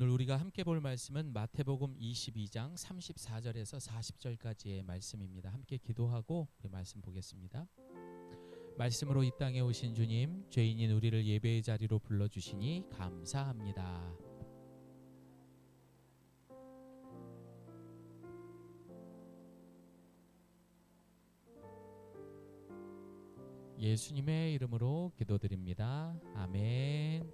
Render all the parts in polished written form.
오늘 우리가 함께 볼 말씀은 마태복음 22장 34절에서 40절까지의 말씀입니다. 함께 기도하고 우리 말씀 보겠습니다. 말씀으로 이 땅에 오신 주님, 죄인인 우리를 예배의 자리로 불러주시니 감사합니다. 예수님의 이름으로 기도드립니다. 아멘.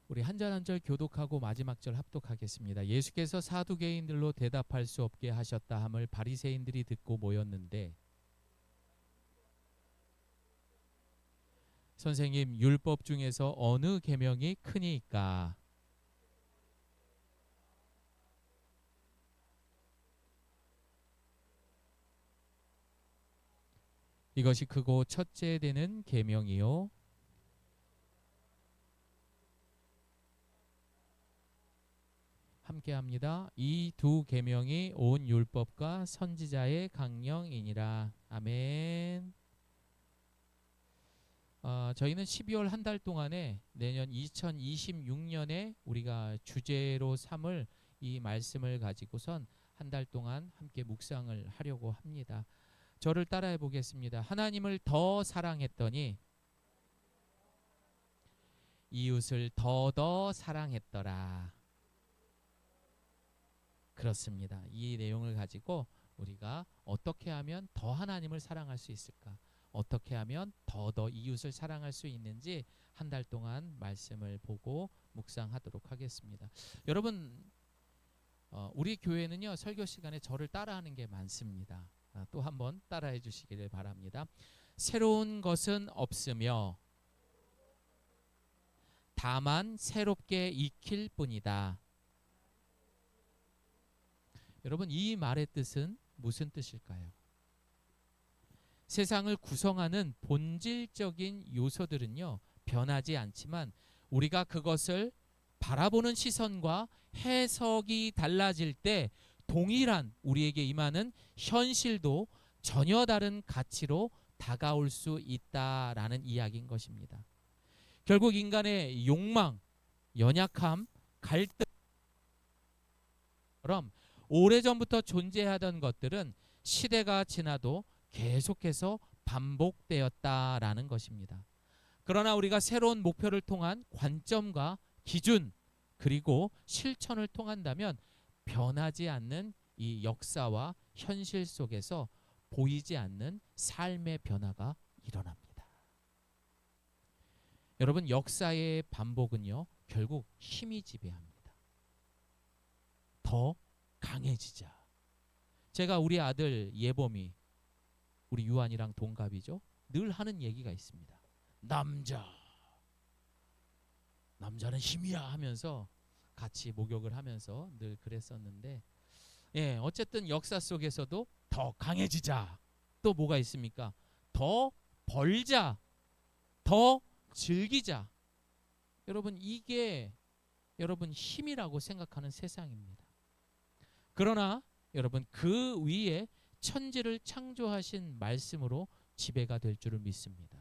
우리 한 절 한 절 교독하고 마지막 절 합독하겠습니다. 예수께서 사두개인들로 대답할 수 없게 하셨다 함을 바리새인들이 듣고 모였는데, 선생님, 율법 중에서 어느 계명이 크니까? 이것이 크고 첫째 되는 계명이요. 함께합니다. 이 두 계명이 온 율법과 선지자의 강령이니라. 아멘. 저희는 12월 한 달 동안에 내년 2026년에 우리가 주제로 삼을 이 말씀을 가지고선 한 달 동안 함께 묵상을 하려고 합니다. 저를 따라해 보겠습니다. 하나님을 더 사랑했더니 이웃을 더 사랑했더라. 그렇습니다. 이 내용을 가지고 우리가 어떻게 하면 더 하나님을 사랑할 수 있을까? 어떻게 하면 더 이웃을 사랑할 수 있는지 한 달 동안 말씀을 보고 묵상하도록 하겠습니다. 여러분, 우리 교회는요, 설교 시간에 저를 따라하는 게 많습니다. 또 한번 따라해 주시기를 바랍니다. 새로운 것은 없으며 다만 새롭게 익힐 뿐이다. 여러분, 이 말의 뜻은 무슨 뜻일까요? 세상을 구성하는 본질적인 요소들은요, 변하지 않지만 우리가 그것을 바라보는 시선과 해석이 달라질 때 동일한 우리에게 임하는 현실도 전혀 다른 가치로 다가올 수 있다라는 이야기인 것입니다. 결국 인간의 욕망, 연약함, 갈등처럼 오래전부터 존재하던 것들은 시대가 지나도 계속해서 반복되었다라는 것입니다. 그러나 우리가 새로운 목표를 통한 관점과 기준 그리고 실천을 통한다면 변하지 않는 이 역사와 현실 속에서 보이지 않는 삶의 변화가 일어납니다. 여러분, 역사의 반복은요, 결국 힘이 지배합니다. 더 강해지자. 제가 우리 아들 예범이, 우리 유한이랑 동갑이죠. 늘 하는 얘기가 있습니다. 남자는 힘이야 하면서 같이 목욕을 하면서 늘 그랬었는데, 어쨌든 역사 속에서도 더 강해지자. 또 뭐가 있습니까? 더 벌자. 더 즐기자. 여러분, 이게 여러분 힘이라고 생각하는 세상입니다. 그러나 여러분, 그 위에 천지를 창조하신 말씀으로 지배가 될 줄을 믿습니다.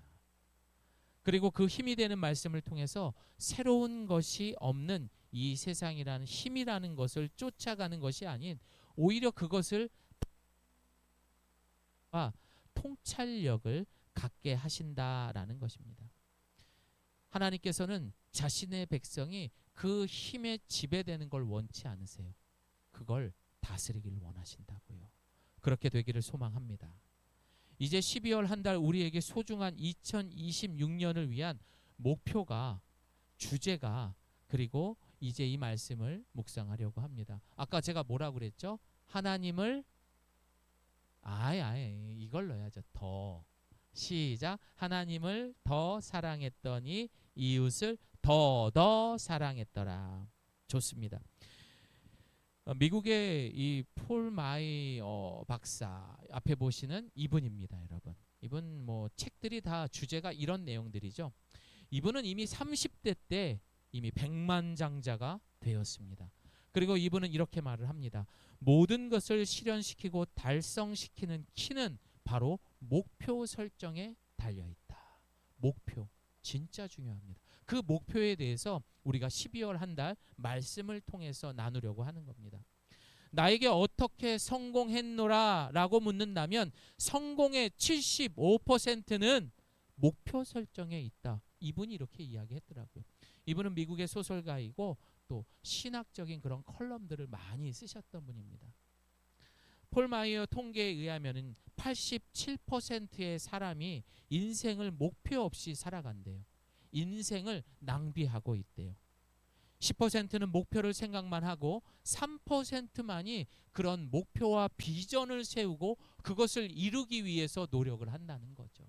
그리고 그 힘이 되는 말씀을 통해서 새로운 것이 없는 이 세상이라는 힘이라는 것을 쫓아가는 것이 아닌 오히려 그것을 통찰력을 갖게 하신다라는 것입니다. 하나님께서는 자신의 백성이 그 힘에 지배되는 걸 원치 않으세요. 그걸 다스리기를 원하신다고요. 그렇게 되기를 소망합니다. 이제 12월 한 달 우리에게 소중한 2026년을 위한 목표가, 주제가, 그리고 이제 이 말씀을 묵상하려고 합니다. 아까 제가 뭐라고 그랬죠? 하나님을 이걸 넣어야죠. 더. 시작. 하나님을 더 사랑했더니 이웃을 더 사랑했더라. 좋습니다. 미국의 이 폴 마이 박사 앞에 보시는 이분입니다, 여러분. 이분 뭐 책들이 다 주제가 이런 내용들이죠. 이분은 이미 30대 때 이미 백만장자가 되었습니다. 그리고 이분은 이렇게 말을 합니다. 모든 것을 실현시키고 달성시키는 키는 바로 목표 설정에 달려 있다. 목표 진짜 중요합니다. 그 목표에 대해서 우리가 12월 한 달 말씀을 통해서 나누려고 하는 겁니다. 나에게 어떻게 성공했노라 라고 묻는다면 성공의 75%는 목표 설정에 있다. 이분이 이렇게 이야기했더라고요. 이분은 미국의 소설가이고 또 신학적인 그런 컬럼들을 많이 쓰셨던 분입니다. 폴 마이어 통계에 의하면 87%의 사람이 인생을 목표 없이 살아간대요. 인생을 낭비하고 있대요. 10%는 목표를 생각만 하고 3%만이 그런 목표와 비전을 세우고 그것을 이루기 위해서 노력을 한다는 거죠.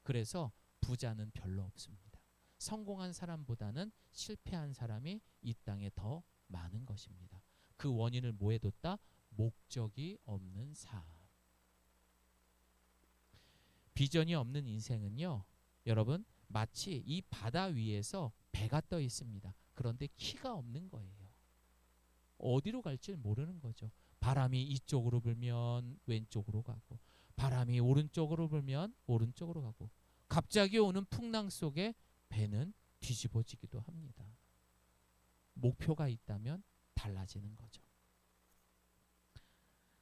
그래서 부자는 별로 없습니다. 성공한 사람보다는 실패한 사람이 이 땅에 더 많은 것입니다. 그 원인을 뭐에 뒀다? 목적이 없는 삶. 비전이 없는 인생은요, 여러분, 마치 이 바다 위에서 배가 떠 있습니다. 그런데 키가 없는 거예요. 어디로 갈지 모르는 거죠. 바람이 이쪽으로 불면 왼쪽으로 가고, 바람이 오른쪽으로 불면 오른쪽으로 가고, 갑자기 오는 풍랑 속에 배는 뒤집어지기도 합니다. 목표가 있다면 달라지는 거죠.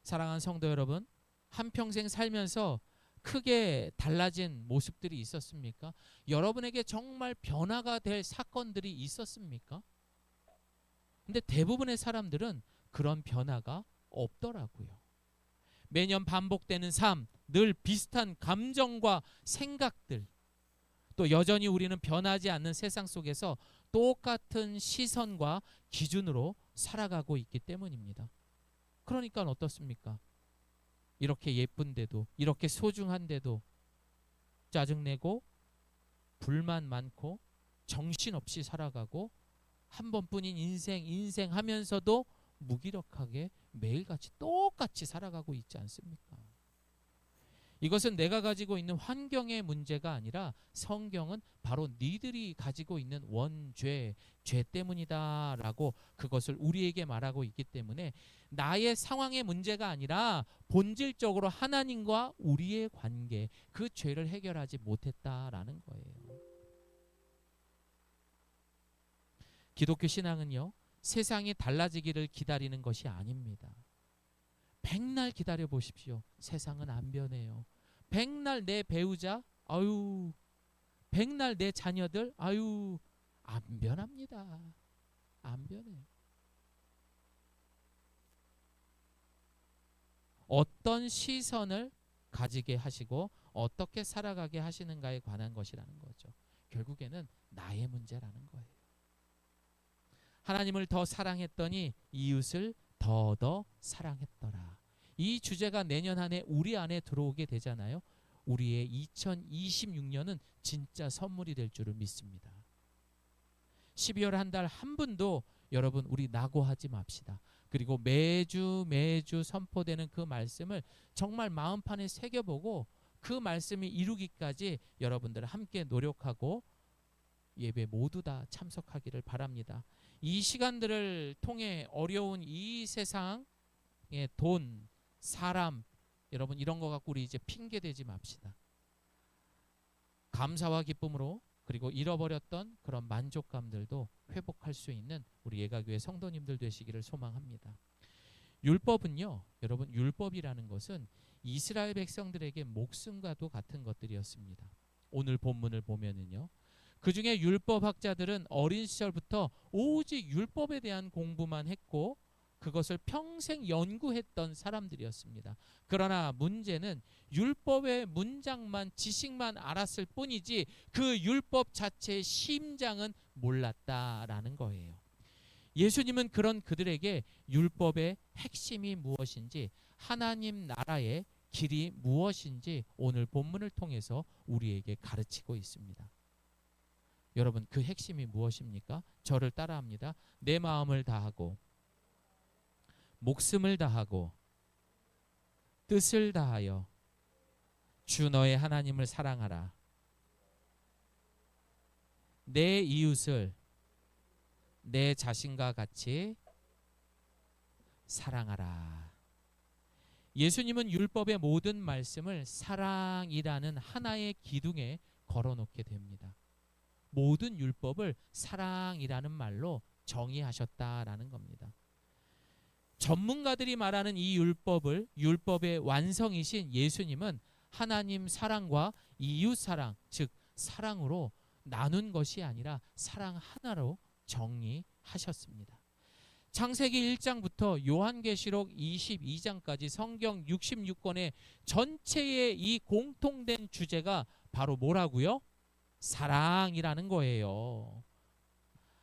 사랑하는 성도 여러분, 한평생 살면서 크게 달라진 모습들이 있었습니까? 여러분에게 정말 변화가 될 사건들이 있었습니까? 근데 대부분의 사람들은 그런 변화가 없더라고요. 매년 반복되는 삶, 늘 비슷한 감정과 생각들, 또 여전히 우리는 변하지 않는 세상 속에서 똑같은 시선과 기준으로 살아가고 있기 때문입니다. 그러니까 어떻습니까? 이렇게 예쁜데도, 이렇게 소중한데도 짜증내고 불만 많고 정신없이 살아가고 한 번뿐인 인생 하면서도 무기력하게 매일같이 똑같이 살아가고 있지 않습니까? 이것은 내가 가지고 있는 환경의 문제가 아니라 성경은 바로 니들이 가지고 있는 원죄, 죄 때문이다라고 그것을 우리에게 말하고 있기 때문에 나의 상황의 문제가 아니라 본질적으로 하나님과 우리의 관계, 그 죄를 해결하지 못했다라는 거예요. 기독교 신앙은요, 세상이 달라지기를 기다리는 것이 아닙니다. 백날 기다려 보십시오. 세상은 안 변해요. 백날 내 배우자, 아유, 백날 내 자녀들, 아유, 안 변합니다. 안 변해요. 어떤 시선을 가지게 하시고 어떻게 살아가게 하시는가에 관한 것이라는 거죠. 결국에는 나의 문제라는 거예요. 하나님을 더 사랑했더니 이웃을 더더 사랑했더라. 이 주제가 내년 한 해 우리 안에 들어오게 되잖아요. 우리의 2026년은 진짜 선물이 될 줄을 믿습니다. 12월 한 달 한 분도 여러분 우리 낙오하지 맙시다. 그리고 매주 선포되는 그 말씀을 정말 마음판에 새겨보고 그 말씀이 이루기까지 여러분들 함께 노력하고 예배 모두 다 참석하기를 바랍니다. 이 시간들을 통해 어려운 이 세상의 돈, 사람, 여러분 이런 거 갖고 우리 이제 핑계 대지 맙시다. 감사와 기쁨으로 그리고 잃어버렸던 그런 만족감들도 회복할 수 있는 우리 예가교회 성도님들 되시기를 소망합니다. 율법은요, 여러분 율법이라는 것은 이스라엘 백성들에게 목숨과도 같은 것들이었습니다. 오늘 본문을 보면은요, 그 중에 율법학자들은 어린 시절부터 오직 율법에 대한 공부만 했고 그것을 평생 연구했던 사람들이었습니다. 그러나 문제는 율법의 문장만 지식만 알았을 뿐이지 그 율법 자체의 심장은 몰랐다라는 거예요. 예수님은 그런 그들에게 율법의 핵심이 무엇인지, 하나님 나라의 길이 무엇인지 오늘 본문을 통해서 우리에게 가르치고 있습니다. 여러분 그 핵심이 무엇입니까? 저를 따라합니다. 내 마음을 다하고 목숨을 다하고 뜻을 다하여 주 너의 하나님을 사랑하라. 내 이웃을 내 자신과 같이 사랑하라. 예수님은 율법의 모든 말씀을 사랑이라는 하나의 기둥에 걸어놓게 됩니다. 모든 율법을 사랑이라는 말로 정의하셨다라는 겁니다. 전문가들이 말하는 이 율법의 완성이신 예수님은 하나님 사랑과 이웃 사랑, 즉 사랑으로 나눈 것이 아니라 사랑 하나로 정의하셨습니다. 창세기 1장부터 요한계시록 22장까지 성경 66권의 전체의 이 공통된 주제가 바로 뭐라고요? 사랑이라는 거예요.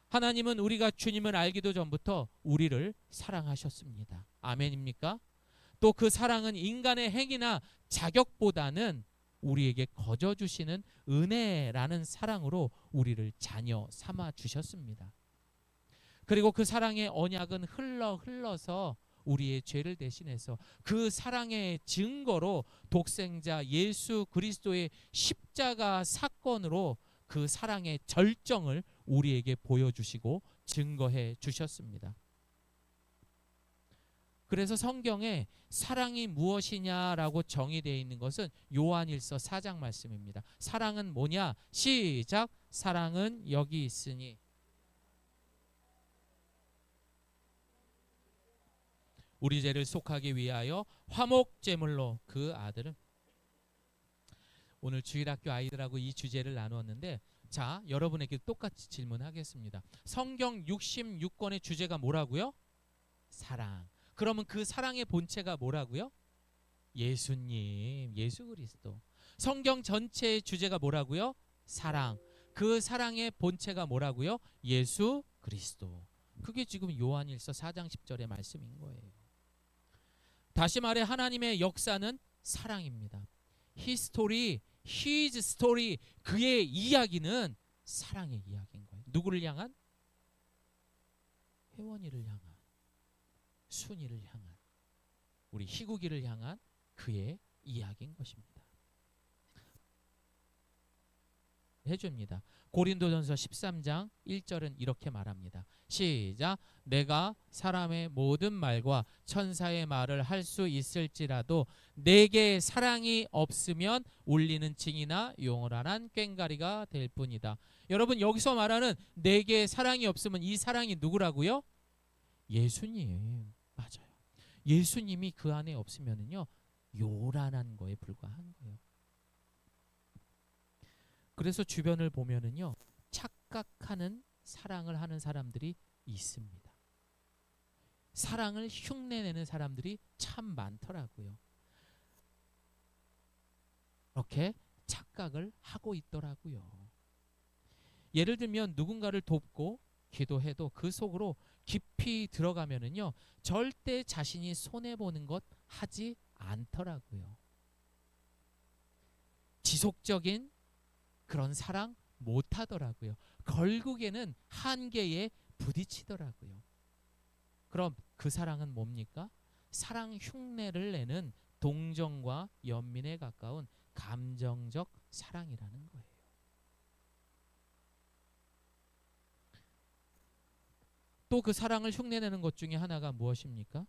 하나님은 우리가 주님을 알기도 전부터 우리를 사랑하셨습니다. 아멘입니까? 또 그 사랑은 인간의 행위나 자격보다는 우리에게 거저 주시는 은혜라는 사랑으로 우리를 자녀 삼아 주셨습니다. 그리고 그 사랑의 언약은 흘러서 우리의 죄를 대신해서 그 사랑의 증거로 독생자 예수 그리스도의 십자가 사건으로 그 사랑의 절정을 우리에게 보여주시고 증거해 주셨습니다. 그래서 성경에 사랑이 무엇이냐라고 정의되어 있는 것은 요한일서 4장 말씀입니다. 사랑은 뭐냐? 시작. 사랑은 여기 있으니 우리 죄를 속하기 위하여 화목제물로 그 아들은. 오늘 주일학교 아이들하고 이 주제를 나누었는데, 자, 여러분에게 똑같이 질문하겠습니다. 성경 66권의 주제가 뭐라고요? 사랑. 그러면 그 사랑의 본체가 뭐라고요? 예수님, 예수 그리스도. 성경 전체의 주제가 뭐라고요? 사랑. 그 사랑의 본체가 뭐라고요? 예수 그리스도. 그게 지금 요한일서 4장 10절의 말씀인 거예요. 다시 말해 하나님의 역사는 사랑입니다. 히스토리, 히즈 스토리, 그의 이야기는 사랑의 이야기인 거예요. 누구를 향한? 혜원이를 향한, 순이를 향한, 우리 희국이를 향한 그의 이야기인 것입니다. 해줍니다. 고린도전서 13장 1절은 이렇게 말합니다. 시작. 내가 사람의 모든 말과 천사의 말을 할 수 있을지라도 내게 사랑이 없으면 울리는 징이나 용어란한 꽹가리가 될 뿐이다. 여러분, 여기서 말하는 내게 사랑이 없으면 이 사랑이 누구라고요? 예수님. 맞아요. 예수님이 그 안에 없으면은요, 요란한 거에 불과한 거예요. 그래서 주변을 보면은요, 착각하는 사랑을 하는 사람들이 있습니다. 사랑을 흉내내는 사람들이 참 많더라고요. 그렇게 착각을 하고 있더라고요. 예를 들면 누군가를 돕고 기도해도 그 속으로 깊이 들어가면은요, 절대 자신이 손해보는 것 하지 않더라고요. 지속적인 그런 사랑 못 하더라고요. 결국에는 한계에 부딪히더라고요. 그럼 그 사랑은 뭡니까? 사랑 흉내를 내는 동정과 연민에 가까운 감정적 사랑이라는 거예요. 또 그 사랑을 흉내내는 것 중에 하나가 무엇입니까?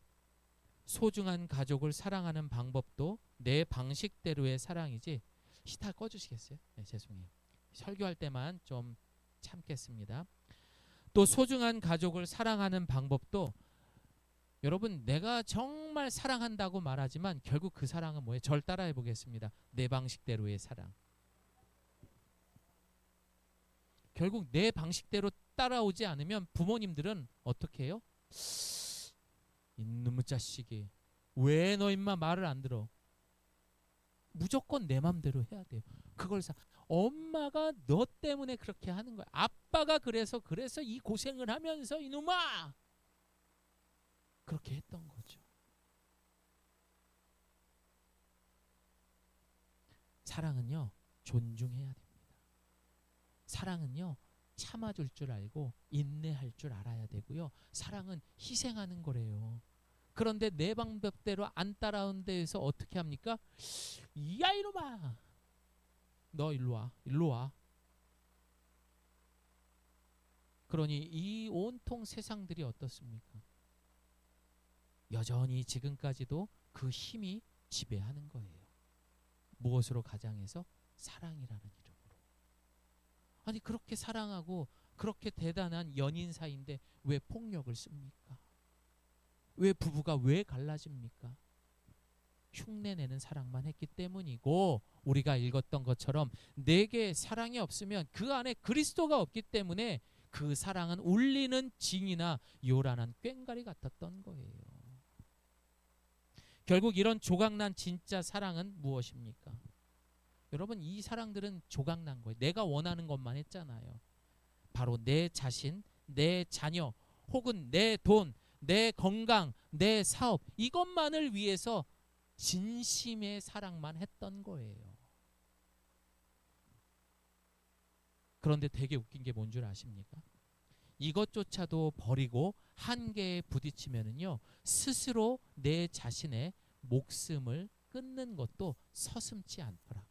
소중한 가족을 사랑하는 방법도 내 방식대로의 사랑이지. 시타 꺼주시겠어요? 네, 죄송해요. 설교할 때만 좀 참겠습니다. 또 소중한 가족을 사랑하는 방법도, 여러분, 내가 정말 사랑한다고 말하지만 결국 그 사랑은 뭐예요? 절 따라해 보겠습니다. 내 방식대로의 사랑. 결국 내 방식대로 따라오지 않으면 부모님들은 어떻게 해요? 이놈의 자식이 왜 너 임마 말을 안 들어? 무조건 내 맘대로 해야 돼요. 그걸 엄마가 너 때문에 그렇게 하는 거야. 아빠가 그래서 이 고생을 하면서 이놈아 그렇게 했던 거죠. 사랑은요, 존중해야 됩니다. 사랑은요, 참아줄 줄 알고 인내할 줄 알아야 되고요. 사랑은 희생하는 거래요. 그런데 내 방법대로 안 따라온 데에서 어떻게 합니까? 야 이놈아, 너 일로 와, 일로 와. 그러니 이 온통 세상들이 어떻습니까? 여전히 지금까지도 그 힘이 지배하는 거예요. 무엇으로 가장해서? 사랑이라는 이름으로. 아니 그렇게 사랑하고 그렇게 대단한 연인 사이인데 왜 폭력을 씁니까? 왜 부부가 왜 갈라집니까? 흉내내는 사랑만 했기 때문이고, 우리가 읽었던 것처럼 내게 사랑이 없으면 그 안에 그리스도가 없기 때문에 그 사랑은 울리는 징이나 요란한 꽹과리 같았던 거예요. 결국 이런 조각난 진짜 사랑은 무엇입니까? 여러분, 이 사랑들은 조각난 거예요. 내가 원하는 것만 했잖아요. 바로 내 자신, 내 자녀, 혹은 내 돈, 내 건강, 내 사업, 이것만을 위해서 진심의 사랑만 했던 거예요. 그런데 되게 웃긴 게 뭔 줄 아십니까? 이것조차도 버리고 한계에 부딪히면은요, 스스로 내 자신의 목숨을 끊는 것도 서슴지 않더라고요.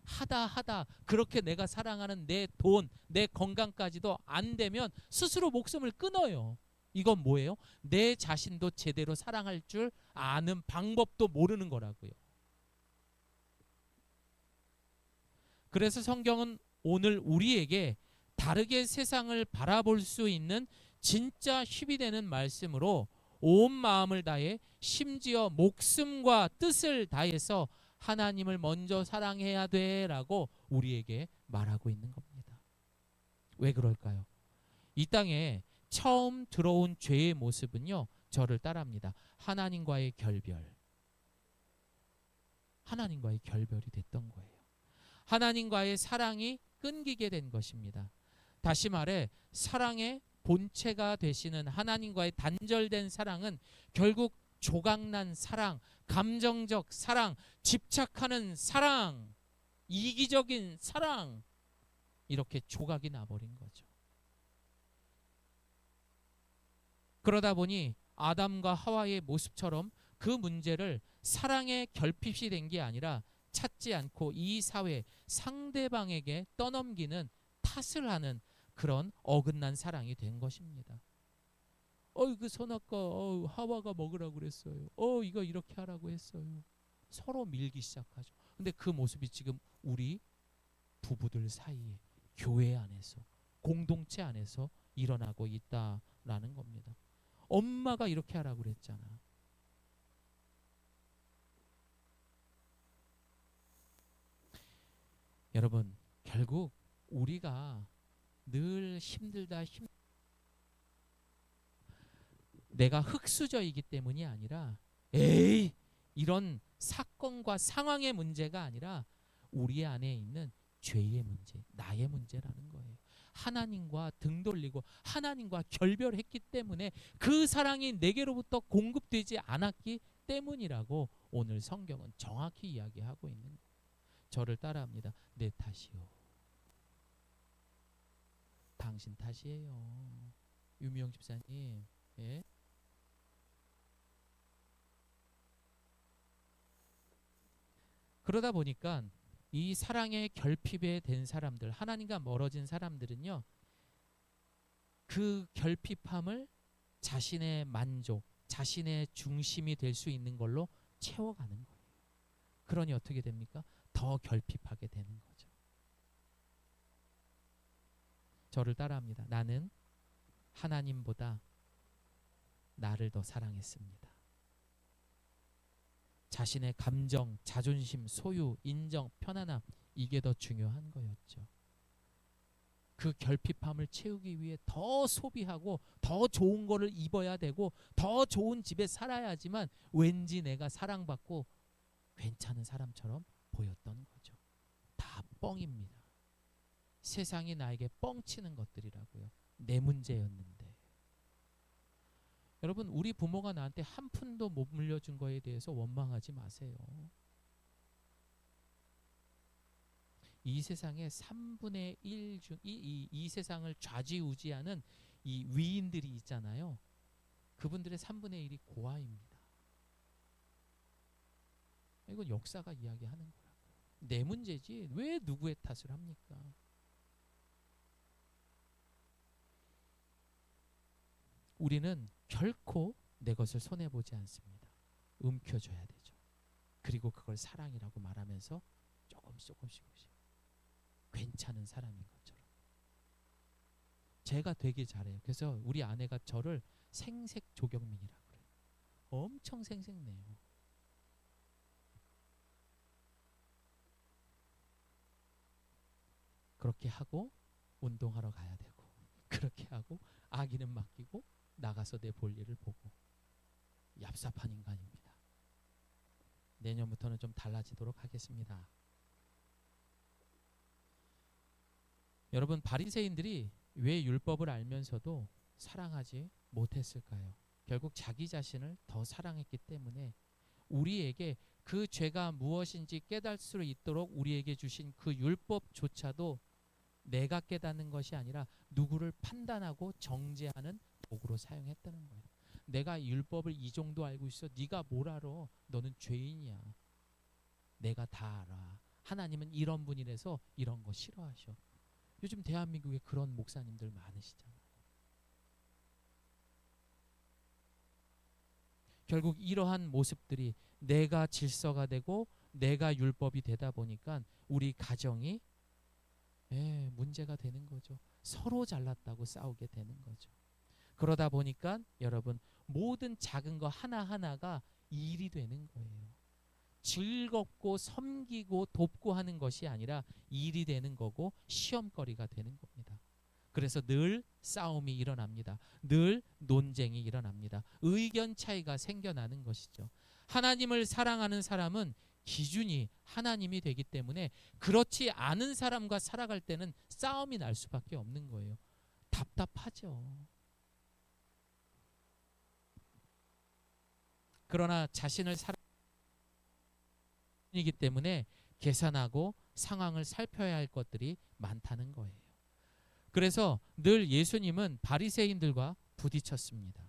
하다 그렇게 내가 사랑하는 내 돈, 내 건강까지도 안 되면 스스로 목숨을 끊어요. 이건 뭐예요? 내 자신도 제대로 사랑할 줄 아는 방법도 모르는 거라고요. 그래서 성경은 오늘 우리에게 다르게 세상을 바라볼 수 있는 진짜 힘이 되는 말씀으로 온 마음을 다해 심지어 목숨과 뜻을 다해서 하나님을 먼저 사랑해야 돼라고 우리에게 말하고 있는 겁니다. 왜 그럴까요? 이 땅에 처음 들어온 죄의 모습은요, 저를 따라합니다. 하나님과의 결별. 하나님과의 결별이 됐던 거예요. 하나님과의 사랑이 끊기게 된 것입니다. 다시 말해 사랑의 본체가 되시는 하나님과의 단절된 사랑은 결국 조각난 사랑, 감정적 사랑, 집착하는 사랑, 이기적인 사랑, 이렇게 조각이 나버린 거죠. 그러다 보니 아담과 하와의 모습처럼 그 문제를 사랑의 결핍이 된 게 아니라 찾지 않고 이 사회 상대방에게 떠넘기는, 탓을 하는 그런 어긋난 사랑이 된 것입니다. 그 선악과 하와가 먹으라고 그랬어요. 이거 이렇게 하라고 했어요. 서로 밀기 시작하죠. 근데 그 모습이 지금 우리 부부들 사이에, 교회 안에서, 공동체 안에서 일어나고 있다라는 겁니다. 엄마가 이렇게 하라고 그랬잖아. 여러분, 결국 우리가 늘 힘들다, 내가 흙수저이기 때문이 아니라, 에이, 이런 사건과 상황의 문제가 아니라 우리 안에 있는 죄의 문제, 나의 문제라는 거예요. 하나님과 등 돌리고 하나님과 결별했기 때문에 그 사랑이 내게로부터 공급되지 않았기 때문이라고 오늘 성경은 정확히 이야기하고 있는 거예요. 저를 따라합니다. 내 탓이요. 당신 탓이에요. 유미영 집사님. 예? 그러다 보니까 이 사랑의 결핍에 된 사람들, 하나님과 멀어진 사람들은요, 그 결핍함을 자신의 만족, 자신의 중심이 될 수 있는 걸로 채워가는 거예요. 그러니 어떻게 됩니까? 더 결핍하게 되는 거죠. 저를 따라합니다. 나는 하나님보다 나를 더 사랑했습니다. 자신의 감정, 자존심, 소유, 인정, 편안함, 이게 더 중요한 거였죠. 그 결핍함을 채우기 위해 더 소비하고 더 좋은 거를 입어야 되고 더 좋은 집에 살아야지만 왠지 내가 사랑받고 괜찮은 사람처럼 보였던 거죠. 다 뻥입니다. 세상이 나에게 뻥치는 것들이라고요. 내 문제였는데. 여러분, 우리 부모가 나한테 한 푼도 못 물려준 거에 대해서 원망하지 마세요. 이 세상의 3분의 1 중 이 세상을 좌지우지하는 이 위인들이 있잖아요. 그분들의 3분의 1이 고아입니다. 이건 역사가 이야기하는 거라고요. 내 문제지 왜 누구의 탓을 합니까? 우리는 결코 내 것을 손해보지 않습니다. 움켜줘야 되죠. 그리고 그걸 사랑이라고 말하면서 조금씩. 괜찮은 사람인 것처럼. 제가 되게 잘해요. 그래서 우리 아내가 저를 생색 조경민이라고 그래요. 엄청 생색내요. 그렇게 하고 운동하러 가야 되고 그렇게 하고 아기는 맡기고 나가서 내 볼일을 보고 얍삽한 인간입니다. 내년부터는 좀 달라지도록 하겠습니다. 여러분, 바리새인들이 왜 율법을 알면서도 사랑하지 못했을까요? 결국 자기 자신을 더 사랑했기 때문에 우리에게 그 죄가 무엇인지 깨달을 수 있도록 우리에게 주신 그 율법조차도 내가 깨닫는 것이 아니라 누구를 판단하고 정죄하는 도구로 사용했다는 거예요. 내가 율법을 이 정도 알고 있어. 네가 뭘 알아? 너는 죄인이야. 내가 다 알아. 하나님은 이런 분이라서 이런 거 싫어하셔. 요즘 대한민국에 그런 목사님들 많으시잖아요. 결국 이러한 모습들이 내가 질서가 되고 내가 율법이 되다 보니까 우리 가정이 문제가 되는 거죠. 서로 잘났다고 싸우게 되는 거죠. 그러다 보니까 여러분, 모든 작은 거 하나하나가 일이 되는 거예요. 즐겁고 섬기고 돕고 하는 것이 아니라 일이 되는 거고 시험거리가 되는 겁니다. 그래서 늘 싸움이 일어납니다. 늘 논쟁이 일어납니다. 의견 차이가 생겨나는 것이죠. 하나님을 사랑하는 사람은 기준이 하나님이 되기 때문에 그렇지 않은 사람과 살아갈 때는 싸움이 날 수밖에 없는 거예요. 답답하죠. 그러나 자신을 사랑이기 때문에 계산하고 상황을 살펴야 할 것들이 많다는 거예요. 그래서 늘 예수님은 바리새인들과 부딪혔습니다.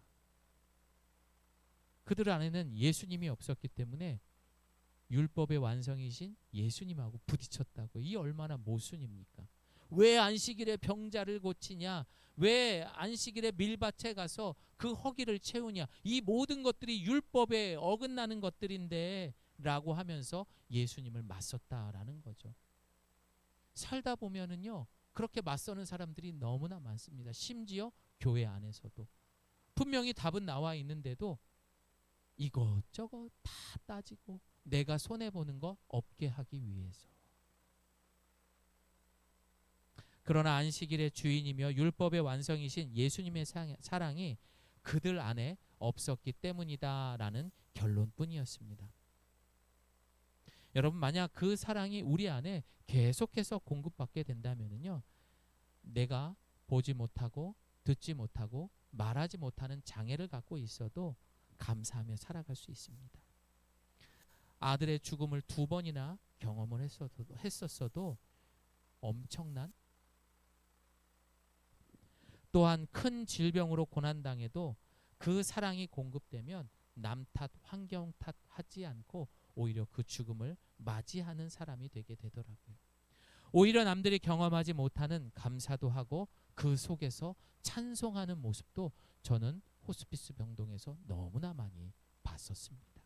그들 안에는 예수님이 없었기 때문에 율법의 완성이신 예수님하고 부딪혔다고. 이 얼마나 모순입니까? 왜 안식일에 병자를 고치냐? 왜 안식일에 밀밭에 가서 그 허기를 채우냐? 이 모든 것들이 율법에 어긋나는 것들인데 라고 하면서 예수님을 맞섰다라는 거죠. 살다 보면은요, 그렇게 맞서는 사람들이 너무나 많습니다. 심지어 교회 안에서도. 분명히 답은 나와 있는데도 이것저것 다 따지고 내가 손해보는 거 없게 하기 위해서. 그러나 안식일의 주인이며 율법의 완성이신 예수님의 사랑이 그들 안에 없었기 때문이다라는 결론뿐이었습니다. 여러분, 만약 그 사랑이 우리 안에 계속해서 공급받게 된다면요, 내가 보지 못하고 듣지 못하고 말하지 못하는 장애를 갖고 있어도 감사하며 살아갈 수 있습니다. 아들의 죽음을 2번이나 경험을 했었어도 엄청난, 또한 큰 질병으로 고난당해도 그 사랑이 공급되면 남 탓, 환경 탓 하지 않고 오히려 그 죽음을 맞이하는 사람이 되게 되더라고요. 오히려 남들이 경험하지 못하는 감사도 하고 그 속에서 찬송하는 모습도 저는 호스피스 병동에서 너무나 많이 봤었습니다.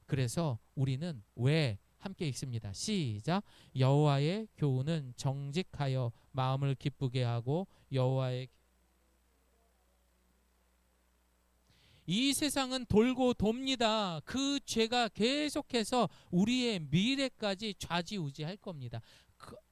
그래서 우리는 왜 함께 읽습니다. 시작. 여호와의 교훈은 정직하여 마음을 기쁘게 하고 여호와의 이 세상은 돌고 돕니다. 그 죄가 계속해서 우리의 미래까지 좌지우지할 겁니다.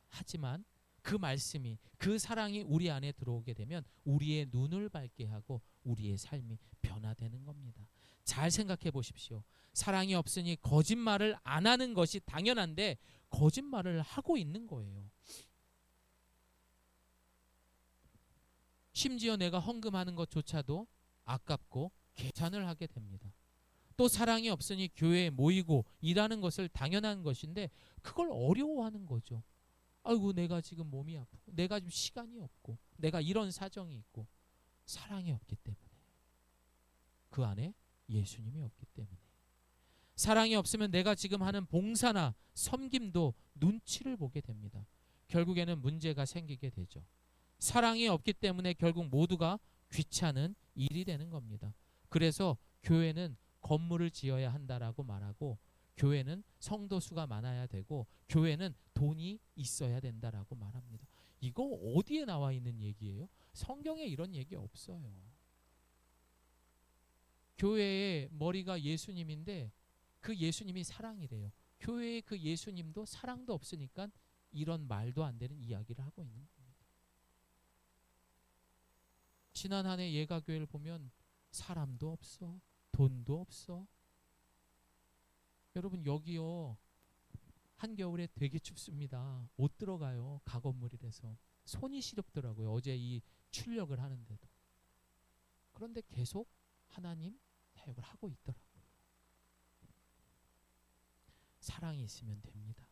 하지만 그 말씀이, 그 사랑이 우리 안에 들어오게 되면 우리의 눈을 밝게 하고 우리의 삶이 변화되는 겁니다. 잘 생각해 보십시오. 사랑이 없으니 거짓말을 안 하는 것이 당연한데 거짓말을 하고 있는 거예요. 심지어 내가 헌금하는 것조차도 아깝고 계산을 하게 됩니다. 또 사랑이 없으니 교회에 모이고 일하는 것을 당연한 것인데 그걸 어려워하는 거죠. 아이고, 내가 지금 몸이 아프고 내가 지금 시간이 없고 내가 이런 사정이 있고. 사랑이 없기 때문에, 그 안에 예수님이 없기 때문에. 사랑이 없으면 내가 지금 하는 봉사나 섬김도 눈치를 보게 됩니다. 결국에는 문제가 생기게 되죠. 사랑이 없기 때문에 결국 모두가 귀찮은 일이 되는 겁니다. 그래서 교회는 건물을 지어야 한다라고 말하고 교회는 성도 수가 많아야 되고 교회는 돈이 있어야 된다라고 말합니다. 이거 어디에 나와 있는 얘기예요? 성경에 이런 얘기 없어요. 교회의 머리가 예수님인데 그 예수님이 사랑이래요. 교회의 그 예수님도 사랑도 없으니까 이런 말도 안 되는 이야기를 하고 있는 겁니다. 지난 한 해 예가교회를 보면 사람도 없어, 돈도 없어. 여러분 여기요 한겨울에 되게 춥습니다. 못 들어가요. 가건물이라서 손이 시렵더라고요. 어제 이 출력을 하는데도. 그런데 계속 하나님 사역을 하고 있더라고요. 사랑이 있으면 됩니다.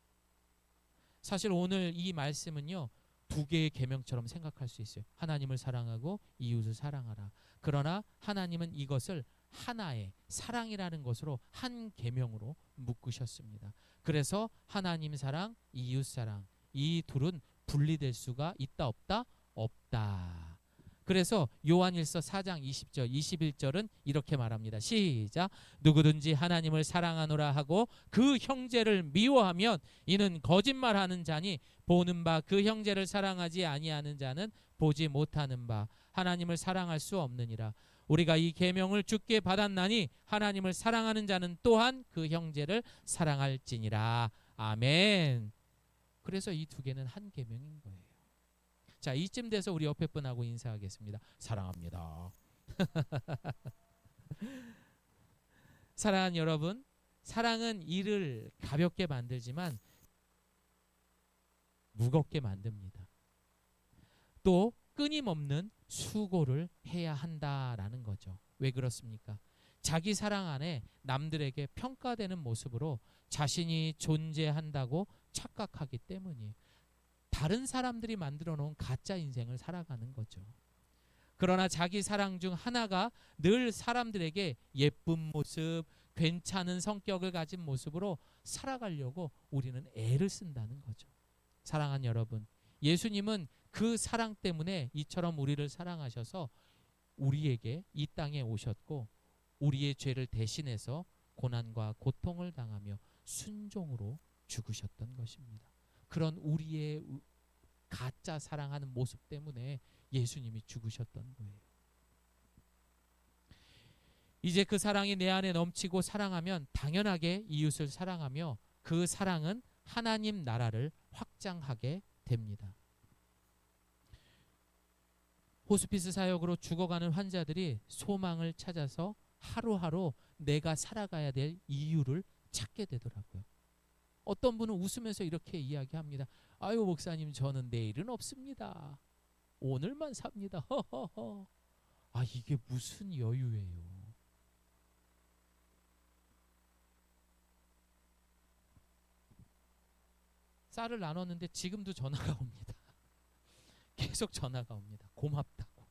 사실 오늘 이 말씀은요 2개의 계명처럼 생각할 수 있어요. 하나님을 사랑하고 이웃을 사랑하라. 그러나 하나님은 이것을 하나의 사랑이라는 것으로 한 계명으로 묶으셨습니다. 그래서 하나님 사랑, 이웃 사랑 이 둘은 분리될 수가 있다 없다? 없다. 그래서 요한일서 4장 20절 21절은 이렇게 말합니다. 시작. 누구든지 하나님을 사랑하노라 하고 그 형제를 미워하면 이는 거짓말하는 자니 보는 바 그 형제를 사랑하지 아니하는 자는 보지 못하는 바 하나님을 사랑할 수 없느니라. 우리가 이 계명을 주께 받았나니 하나님을 사랑하는 자는 또한 그 형제를 사랑할지니라. 아멘. 그래서 이 2개는 한 계명인 거예요. 자, 이쯤 돼서 우리 옆에 분하고 인사하겠습니다. 사랑합니다. 사랑하는 여러분, 사랑은 일을 가볍게 만들지만 무겁게 만듭니다. 또 끊임없는 수고를 해야 한다라는 거죠. 왜 그렇습니까? 자기 사랑 안에 남들에게 평가되는 모습으로 자신이 존재한다고 착각하기 때문이에요. 다른 사람들이 만들어 놓은 가짜 인생을 살아가는 거죠. 그러나 자기 사랑 중 하나가 늘 사람들에게 예쁜 모습, 괜찮은 성격을 가진 모습으로 살아가려고 우리는 애를 쓴다는 거죠. 사랑하는 여러분, 예수님은 그 사랑 때문에 이처럼 우리를 사랑하셔서 우리에게 이 땅에 오셨고 우리의 죄를 대신해서 고난과 고통을 당하며 순종으로 죽으셨던 것입니다. 그런 우리의 가짜 사랑하는 모습 때문에 예수님이 죽으셨던 거예요. 이제 그 사랑이 내 안에 넘치고 사랑하면 당연하게 이웃을 사랑하며 그 사랑은 하나님 나라를 확장하게 됩니다. 호스피스 사역으로 죽어가는 환자들이 소망을 찾아서 하루하루 내가 살아가야 될 이유를 찾게 되더라고요. 어떤 분은 웃으면서 이렇게 이야기합니다. 아유 목사님, 저는 내일은 없습니다. 오늘만 삽니다. 허허허. 아, 이게 무슨 여유예요. 쌀을 나눴는데 지금도 전화가 옵니다. 계속 전화가 옵니다. 고맙다고.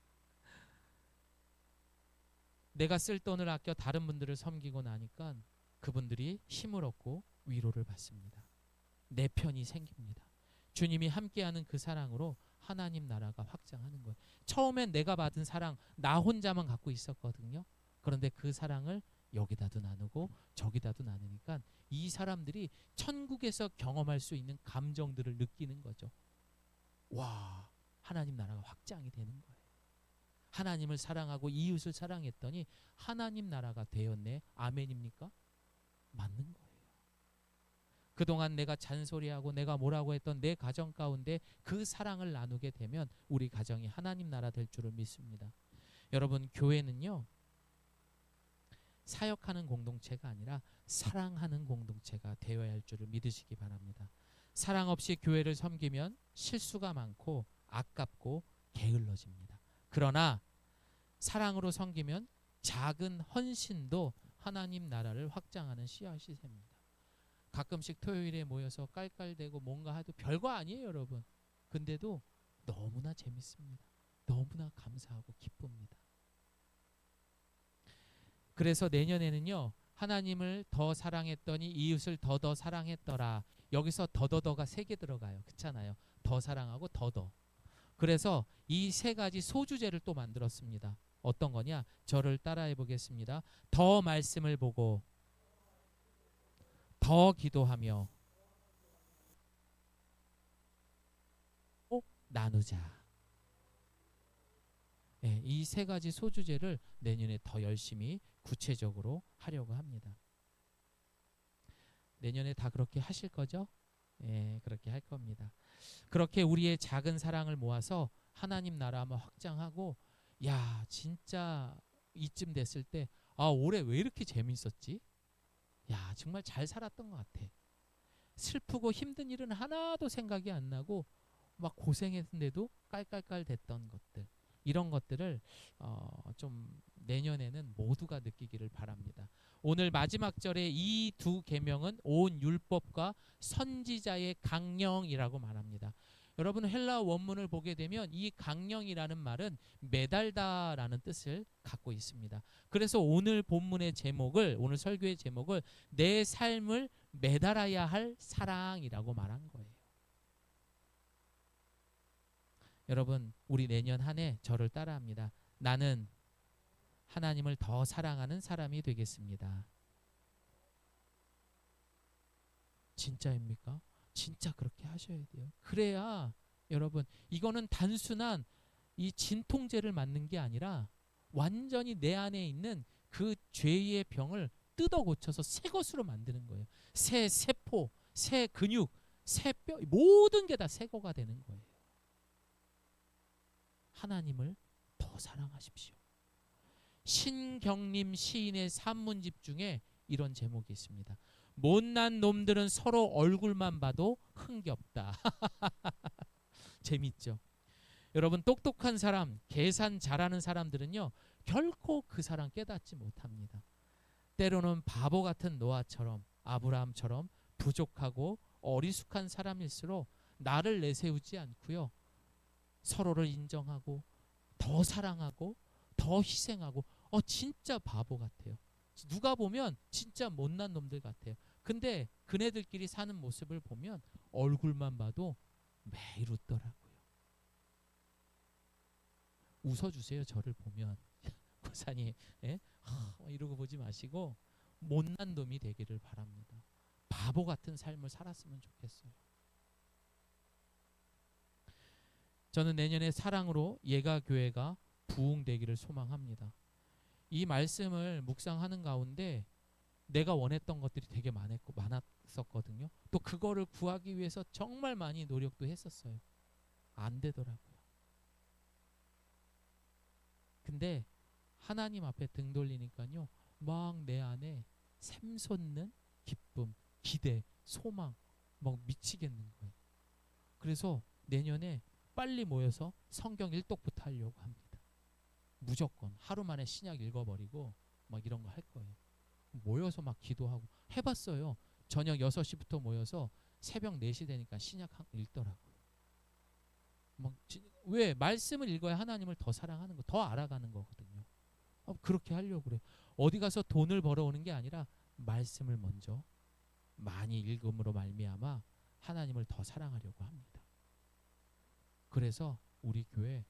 내가 쓸 돈을 아껴 다른 분들을 섬기고 나니까 그분들이 힘을 얻고 위로를 받습니다. 내 편이 생깁니다. 주님이 함께하는 그 사랑으로 하나님 나라가 확장하는 거예요. 처음엔 내가 받은 사랑 나 혼자만 갖고 있었거든요. 그런데 그 사랑을 여기다도 나누고 저기다도 나누니까 이 사람들이 천국에서 경험할 수 있는 감정들을 느끼는 거죠. 와, 하나님 나라가 확장이 되는 거예요. 하나님을 사랑하고 이웃을 사랑했더니 하나님 나라가 되었네. 아멘입니까? 맞는 거예요. 그동안 내가 잔소리하고 내가 뭐라고 했던 내 가정 가운데 그 사랑을 나누게 되면 우리 가정이 하나님 나라 될 줄을 믿습니다. 여러분, 교회는요 사역하는 공동체가 아니라 사랑하는 공동체가 되어야 할 줄을 믿으시기 바랍니다. 사랑 없이 교회를 섬기면 실수가 많고 아깝고 게을러집니다. 그러나 사랑으로 섬기면 작은 헌신도 하나님 나라를 확장하는 씨앗이 됩니다. 가끔씩 토요일에 모여서 깔깔대고 뭔가 해도 별거 아니에요, 여러분. 근데도 너무나 재밌습니다. 너무나 감사하고 기쁩니다. 그래서 내년에는요, 하나님을 더 사랑했더니 이웃을 더더 사랑했더라. 여기서 더더더가 3개 들어가요. 그렇잖아요. 더 사랑하고 더더. 그래서 이 3가지 소주제를 또 만들었습니다. 어떤 거냐? 저를 따라해 보겠습니다. 더 말씀을 보고 더 기도하며 나누자. 예, 이 세 가지 소주제를 내년에 더 열심히 구체적으로 하려고 합니다. 내년에 다 그렇게 하실 거죠? 예, 그렇게 할 겁니다. 그렇게 우리의 작은 사랑을 모아서 하나님 나라 한번 확장하고, 야, 진짜 이쯤 됐을 때, 아, 올해 왜 이렇게 재밌었지? 야, 정말 잘 살았던 것 같아. 슬프고 힘든 일은 하나도 생각이 안 나고 막 고생했는데도 깔깔깔 됐던 것들, 이런 것들을 좀 내년에는 모두가 느끼기를 바랍니다. 오늘 마지막 절에 이 두 계명은 온 율법과 선지자의 강령이라고 말합니다. 여러분 헬라어 원문을 보게 되면 이 강령이라는 말은 매달다라는 뜻을 갖고 있습니다. 그래서 오늘 본문의 제목을, 오늘 설교의 제목을 내 삶을 매달아야 할 사랑이라고 말한 거예요. 여러분, 우리 내년 한 해 저를 따라합니다. 나는 하나님을 더 사랑하는 사람이 되겠습니다. 진짜입니까? 진짜 그렇게 하셔야 돼요. 그래야 여러분, 이거는 단순한 이 진통제를 맞는 게 아니라 완전히 내 안에 있는 그 죄의 병을 뜯어 고쳐서 새 것으로 만드는 거예요. 새 세포, 새 근육, 새 뼈, 모든 게 다 새 거가 되는 거예요. 하나님을 더 사랑하십시오. 신경림 시인의 산문집 중에 이런 제목이 있습니다. 못난 놈들은 서로 얼굴만 봐도 흥겹다. 재밌죠? 여러분, 똑똑한 사람, 계산 잘하는 사람들은요, 결코 그 사람 깨닫지 못합니다. 때로는 바보 같은 노아처럼, 아브라함처럼 부족하고 어리숙한 사람일수록 나를 내세우지 않고요, 서로를 인정하고 더 사랑하고 더 희생하고, 진짜 바보 같아요. 누가 보면 진짜 못난 놈들 같아요. 근데 그네들끼리 사는 모습을 보면 얼굴만 봐도 매일 웃더라고요. 웃어주세요. 저를 보면. 고사님, 예? 이러고 보지 마시고 못난 놈이 되기를 바랍니다. 바보 같은 삶을 살았으면 좋겠어요. 저는 내년에 사랑으로 예가교회가 부흥되기를 소망합니다. 이 말씀을 묵상하는 가운데 내가 원했던 것들이 되게 많았었거든요. 또 그거를 구하기 위해서 정말 많이 노력도 했었어요. 안 되더라고요. 근데 하나님 앞에 등 돌리니까요, 막 내 안에 샘솟는 기쁨, 기대, 소망, 막 미치겠는 거예요. 그래서 내년에 빨리 모여서 성경 일독부터 하려고 합니다. 무조건 하루 만에 신약 읽어버리고 막 이런 거 할 거예요. 모여서 막 기도하고 해봤어요. 저녁 6시부터 모여서 새벽 4시 되니까 신약 읽더라고요. 왜? 말씀을 읽어야 하나님을 더 사랑하는 거, 더 알아가는 거거든요. 그렇게 하려고 그래요. 어디 가서 돈을 벌어오는 게 아니라 말씀을 먼저 많이 읽음으로 말미암아 하나님을 더 사랑하려고 합니다. 그래서 우리 교회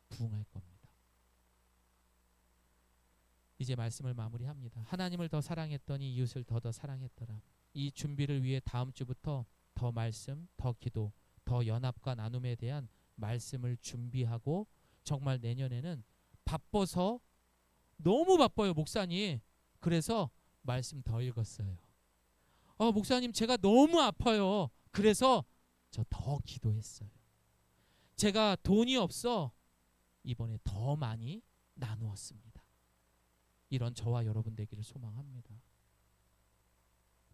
부흥할 겁니다. 이제 말씀을 마무리합니다. 하나님을 더 사랑했더니 이웃을 더 사랑했더라. 이 준비를 위해 다음 주부터 더 말씀, 더 기도, 더 연합과 나눔에 대한 말씀을 준비하고, 정말 내년에는 바빠서 너무 바빠요, 목사님. 그래서 말씀 더 읽었어요. 목사님, 제가 너무 아파요. 그래서 저 더 기도했어요. 제가 돈이 없어 이번에 더 많이 나누었습니다. 이런 저와 여러분 되기를 소망합니다.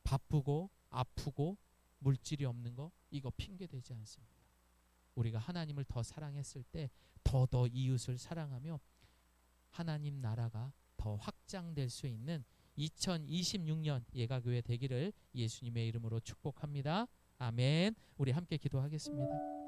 바쁘고 아프고 물질이 없는 거, 이거 핑계 되지 않습니다. 우리가 하나님을 더 사랑했을 때 더 이웃을 사랑하며 하나님 나라가 더 확장될 수 있는 2026년 예가교회 되기를 예수님의 이름으로 축복합니다. 아멘. 우리 함께 기도하겠습니다.